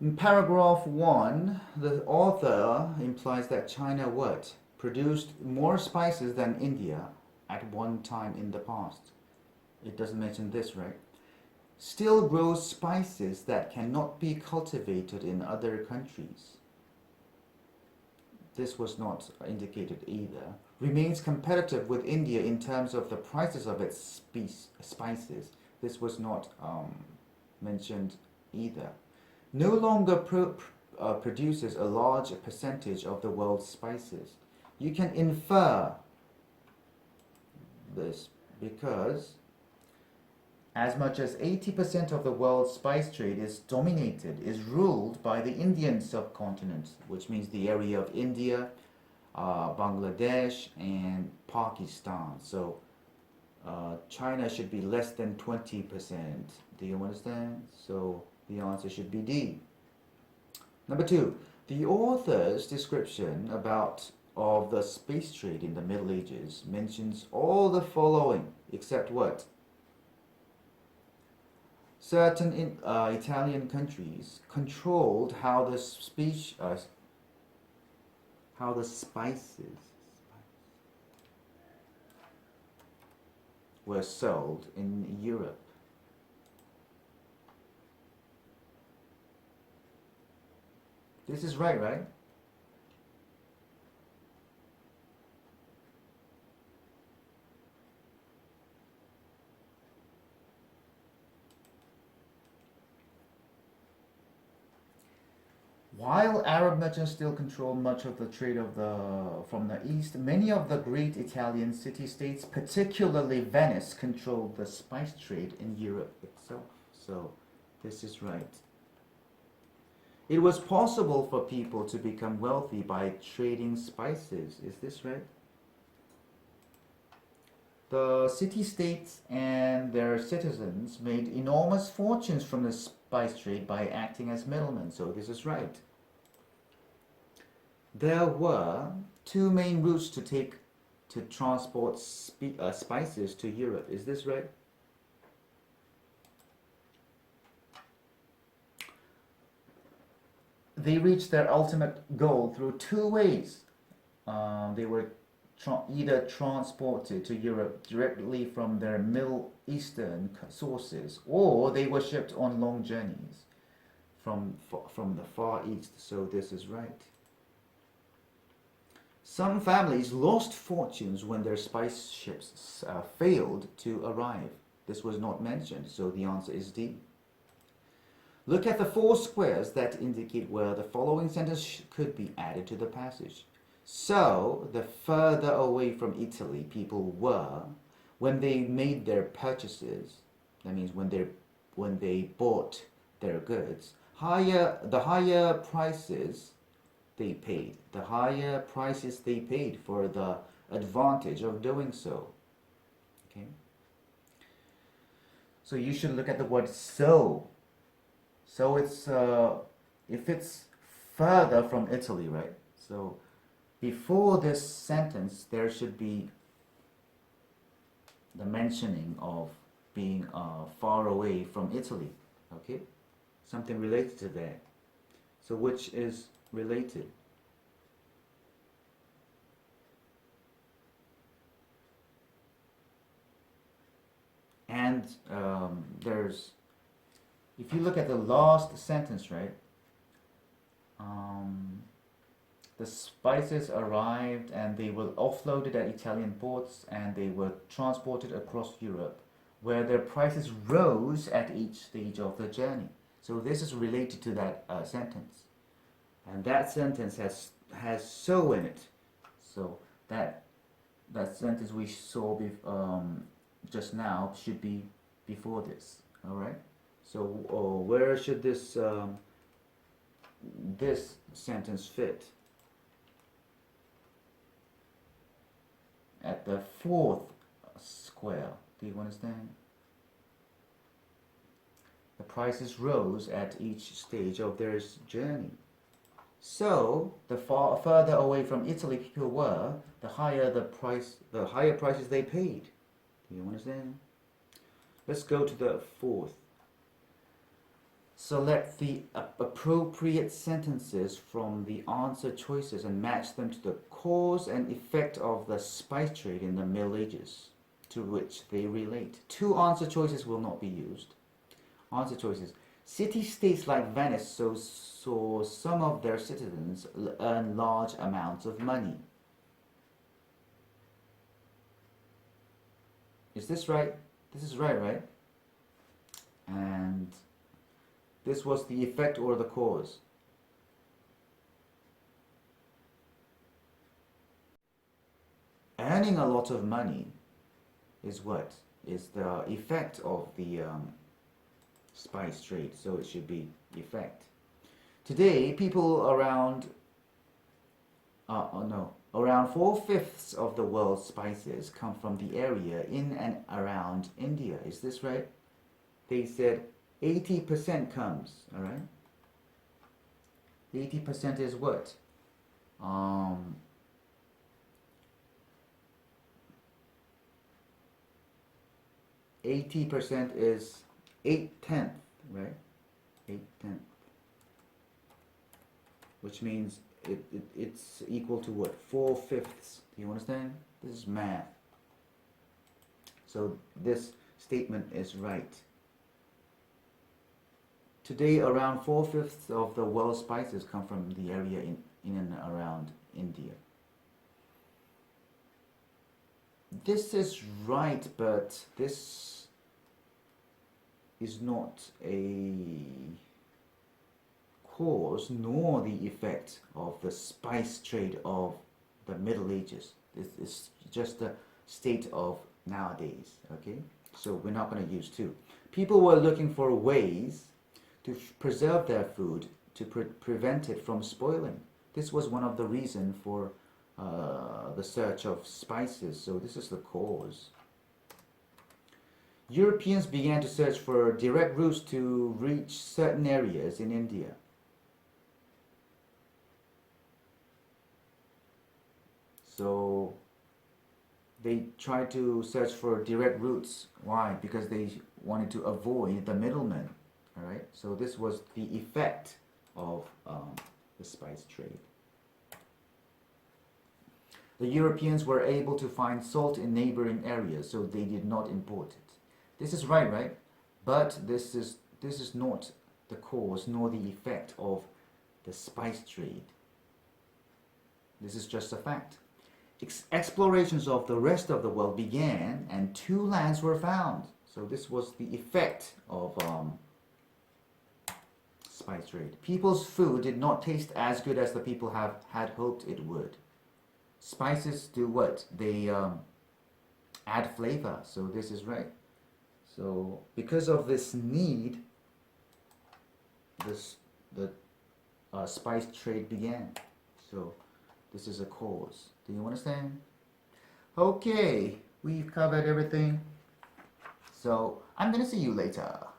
In paragraph 1, the author implies that China what? Produced more spices than India at one time in the past. It doesn't mention this, right? Still grows spices that cannot be cultivated in other countries. This was not indicated either. Remains competitive with India in terms of the prices of its spices. This was not mentioned either. No longer produces a large percentage of the world's spices. You can infer this because as much as 80% of the world's spice trade is ruled by the Indian subcontinent, which means the area of India, Bangladesh, and Pakistan. So China should be less than 20%. Do you understand? So the answer should be D. Number 2, the author's description of the space trade in the Middle Ages mentions all the following except what? Certain Italian countries controlled how the spices were sold in Europe. This is right, right? While Arab merchants still control much of the trade from the east, many of the great Italian city-states, particularly Venice, controlled the spice trade in Europe itself. So this is right. It was possible for people to become wealthy by trading spices. Is this right? The city-states and their citizens made enormous fortunes from the spice trade by acting as middlemen. So this is right. There were two main routes to transport spices to Europe. Is this right? They reached their ultimate goal through two ways. They were either transported to Europe directly from their Middle Eastern sources, or they were shipped on long journeys from the Far East. So this is right. Some families lost fortunes when their spice ships failed to arrive. This was not mentioned, so the answer is D. Look at the 4 squares that indicate where the following sentence could be added to the passage. So, the further away from Italy people were when they made their purchases, that means when they bought their goods, the higher prices they paid. The higher prices they paid for the advantage of doing so. Okay? So you should look at the word so. So it's if it's further from Italy, right? So before this sentence, there should be the mentioning of being far away from Italy. Okay? Something related to that. So which is related? And if you look at the last sentence, right? The spices arrived and they were offloaded at Italian ports and they were transported across Europe, where their prices rose at each stage of the journey. So this is related to that sentence, and that sentence has so in it. So that sentence we saw just now should be before this. All right. So where should this sentence fit? At the 4th square. Do you understand? The prices rose at each stage of their journey. So the further away from Italy people were, the higher prices they paid. Do you understand? Let's go to the 4th. Select the appropriate sentences from the answer choices and match them to the cause and effect of the spice trade in the Middle Ages to which they relate. Two answer choices will not be used. Answer choices. City-states like Venice saw some of their citizens earn large amounts of money. Is this right? This is right, right? And this was the effect or the cause. Earning a lot of money is what? Is the effect of the spice trade, so it should be effect. Today, people around, around 4/5 of the world's spices come from the area in and around India. Is this right? They said 80% comes, all right? 80% is what? 80% is 8/10, right? 8/10, which means it's equal to what? 4/5. Do you understand? This is math. So this statement is right. Today, around 4/5 of the world's spices come from the area in and around India. This is right, but this is not a cause nor the effect of the spice trade of the Middle Ages. This is just the state of nowadays, okay? So we're not going to use two. People were looking for ways to preserve their food to prevent it from spoiling. This was one of the reasons for the search of spices, so this is the cause. Europeans began to search for direct routes to reach certain areas in India. So they tried to search for direct routes. Why? Because they wanted to avoid the middlemen. All right. So this was the effect of the spice trade. The Europeans were able to find salt in neighboring areas, so they did not import it. This is right, right? But this is not the cause nor the effect of the spice trade. This is just a fact. Explorations of the rest of the world began and two lands were found. So this was the effect of spice trade. People's food did not taste as good as the people had hoped it would. Spices do what? They add flavor. So this is right. So because of this need, the spice trade began. So this is a cause. Do you understand? Okay, we've covered everything. So I'm gonna see you later.